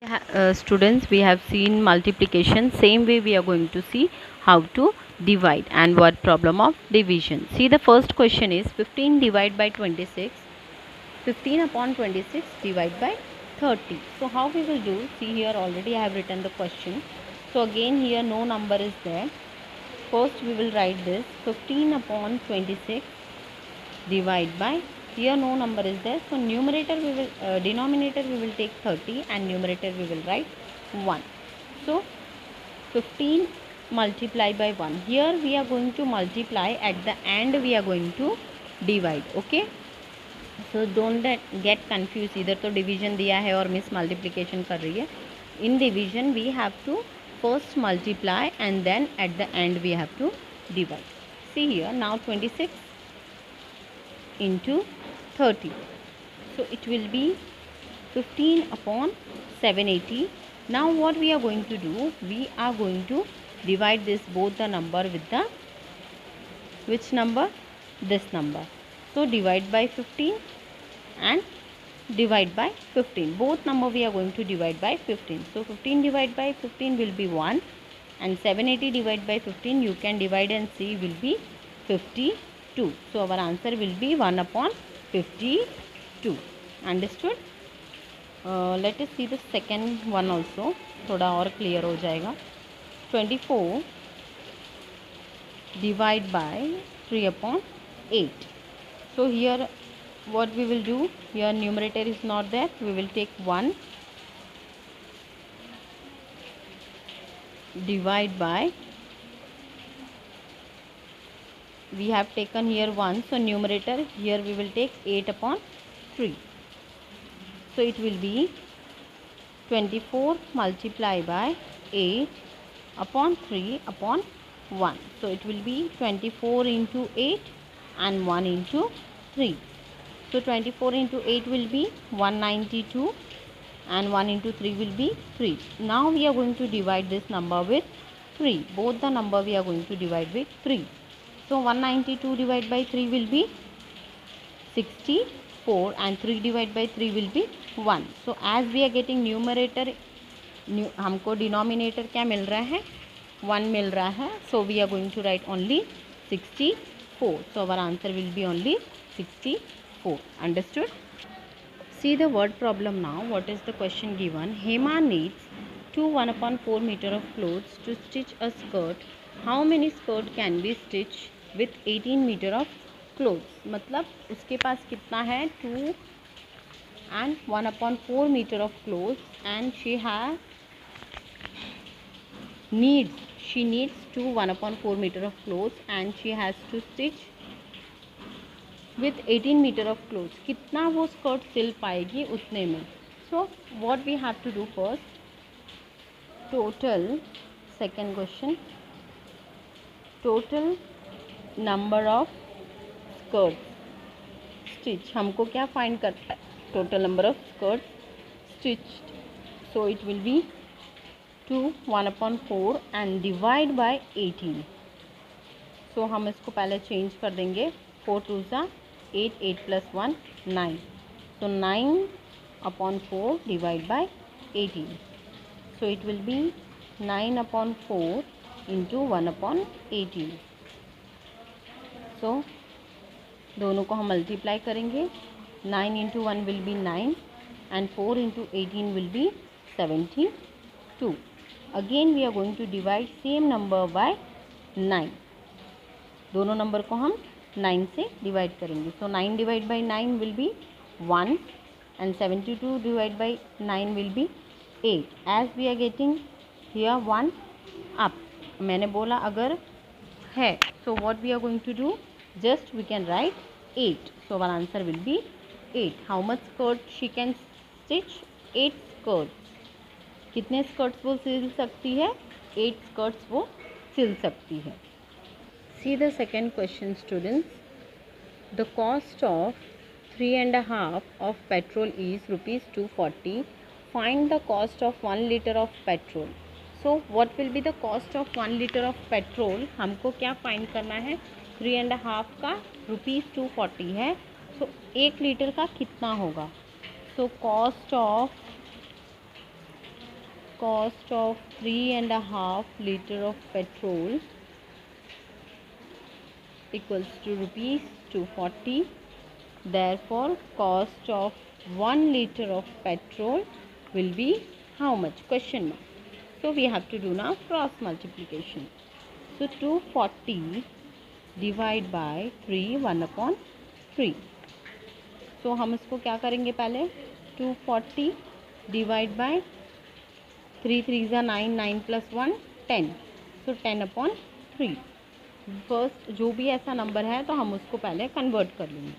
Students, we have seen multiplication. Same way we are going to see how to divide and what problem of division. See, the first question is 15 divided by 26. 15 upon 26 divide by 30. So how we will do? See, here already I have written the question. So again here no number is there. First we will write this 15 upon 26 divide by, here no number is there, so numerator we will denominator we will take 30 and numerator we will write 1. So 15 multiply by 1, here we are going to multiply, at the end we are going to divide. Okay, so don't get confused, इधर तो division दिया है और miss multiplication कर रही है. In division we have to first multiply and then at the end we have to divide. See here, now 26 into 30, so it will be 15 upon 780. Now what we are going to do, we are going to divide this both the number with the which number, this number. So divide by 15 and divide by 15, both number we are going to divide by 15. So 15 divided by 15 will be 1 and 780 divided by 15 you can divide and see will be 52. So our answer will be 1 upon 52. Understood? Let us see the second one also, थोड़ा और clear हो जाएगा. 24 divide by 3 upon 8. So here what we will do, here numerator is not there, we will take 1 divide by, we have taken here 1, so numerator here we will take 8 upon 3. So it will be 24 multiply by 8 upon 3 upon 1. So it will be 24 into 8 and 1 into 3. So 24 into 8 will be 192 and 1 into 3 will be 3. Now we are going to divide this number with 3. Both the number we are going to divide with 3. So 192 divided by 3 will be 64 and 3 divided by 3 will be 1. So as we are getting numerator, हमको denominator क्या मिल रहा है, 1 मिल रहा है. So we are going to write only 64. So our answer will be only 64. Understood? See the word problem now. What is the question given? Hema needs 1/4 meter of clothes to stitch a skirt. How many skirt can be stitched with 18 meter of clothes? मतलब उसके पास कितना है, 2 and 1/4 meter of clothes and she needs 2 1/4 meter of clothes and she has to stitch with 18 meter of clothes. कितना वो skirt सिल पाएगी उतने में. So what we have to do first, total, second question, total number of skirts stitch, हमको क्या find करता है, total number of skirts stitched. So it will be 2 1/4 and divide by 18. So हम इसको पहले चेंज कर देंगे, 4 2 8, 8 plus 1 9. So 9/4 divide by 18. So it will be 9/4 into 1/18. So दोनों को हम मल्टीप्लाई करेंगे. 9 into 1 will be 9 and 4 into 18 will be 72. Again we are going to divide same number by 9. दोनों नंबर को हम 9 से डिवाइड करेंगे. So 9 divided by 9 will be 1 and 72 divided by 9 will be 8. As we are getting here 1 up, मैंने बोला अगर है, so what we are going to do, just we can write 8. So our answer will be 8. How much skirt she can stitch? 8 skirts. कितने skirts वो सिल सकती है? 8 skirts वो सिल सकती है. See the second question, students. The cost of 3.5 of petrol is rupees 240. Find the cost of 1 liter of petrol. So what will be the cost of 1 liter of petrol? हमको क्या फाइंड करना है, 3.5 का rupees 240 है. So 1 litre का कितना होगा. So cost of cost of 3.5 liter of petrol equals to rupees 240. Therefore, cost of 1 liter of petrol will be how much? Question mark. So we have to do now cross multiplication. So 240 divide by 3, 1 upon 3. So हम इसको क्या करेंगे पहले? 240 divide by 3 3 is 9, 9 plus 1 10. So 10 upon 3. First जो भी ऐसा number है तो हम उसको पहले कन्वर्ट कर लेंगे.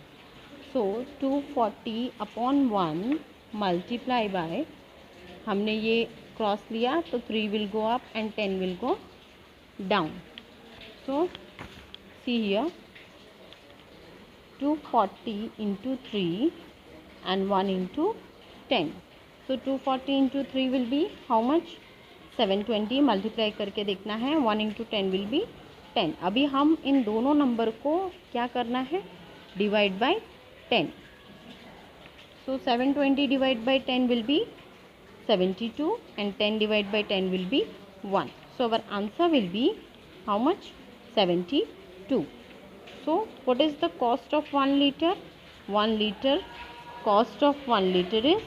सो 240 अपॉन 1 मल्टीप्लाई बाय, हमने ये क्रॉस लिया तो 3 will go up and 10 will go down. So see here 240 into 3 and 1 into 10. So 240 into 3 will be how much? 720. Multiply करके देखना है. 1 into 10 will be 10. अभी हम इन दोनों नंबर को क्या करना है? Divide by 10. So 720 divided by 10 will be 72 and 10 divided by 10 will be 1. So our answer will be how much? 72. So what is the cost of 1 liter? 1 liter, cost of 1 liter is,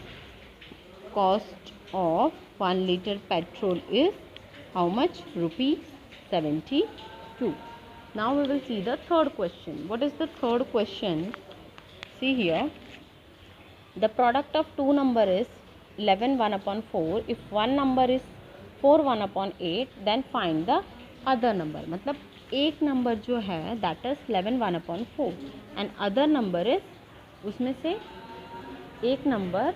cost of 1 liter petrol is how much? Rupees 72. Now we will see the third question. What is the third question? See here, the product of two number is 11 1 upon 4. If one number is 4 1 upon 8, then find the other number. मतलब एक number जो है that is 11 1 upon 4 and other number is, उसमें से एक number,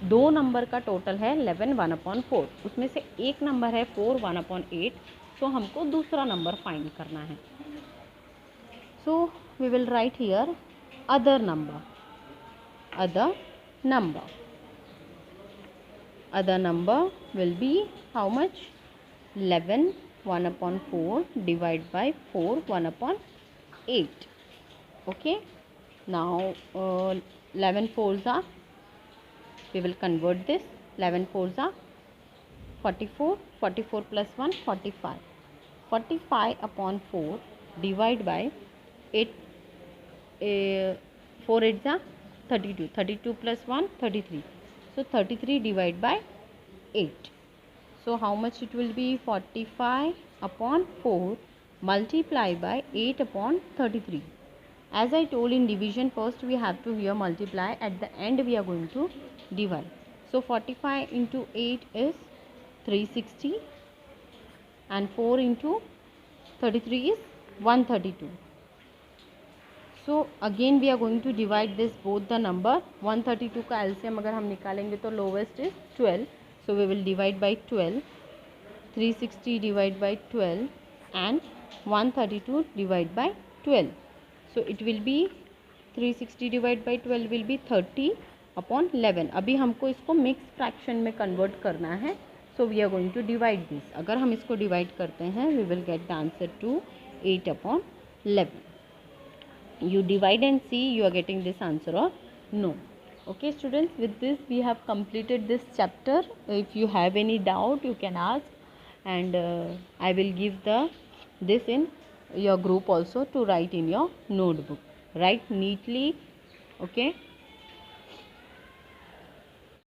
दो number का total है 11 1 अपॉन 4, उसमें से एक नंबर है 4 1 अपॉन 8. तो हमको दूसरा नंबर फाइंड करना है. So we will write here other number. Other number will be how much? 11 1 upon 4 divided by 4 1 upon 8. Okay, now 11 fours are, we will convert this. 11 fours are 44, 44 plus 1 45. 45 upon 4 divide by 8, 4 8 are 32, 32 plus 1 33. So 33 divide by 8. So how much it will be? 45 upon 4 multiply by 8 upon 33. As I told in division, first we have to here multiply, at the end we are going to divide. So 45 into 8 is 360 and 4 into 33 is 132. So again we are going to divide this both the number. 132 का LCM अगर हम निकालेंगे तो lowest is 12. So we will divide by 12. 360 divide by 12 and 132 divide by 12. So it will be 360 divide by 12 will be 30 upon 11. अभी हमको इसको mix fraction में convert करना है. So we are going to divide this. अगर हम इसको divide करते हैं we will get the answer to 8 upon 11. You divide and see you are getting this answer or no. Okay students, with this we have completed this chapter. If you have any doubt you can ask, and I will give this in your group also to write in your notebook. Write neatly. Okay.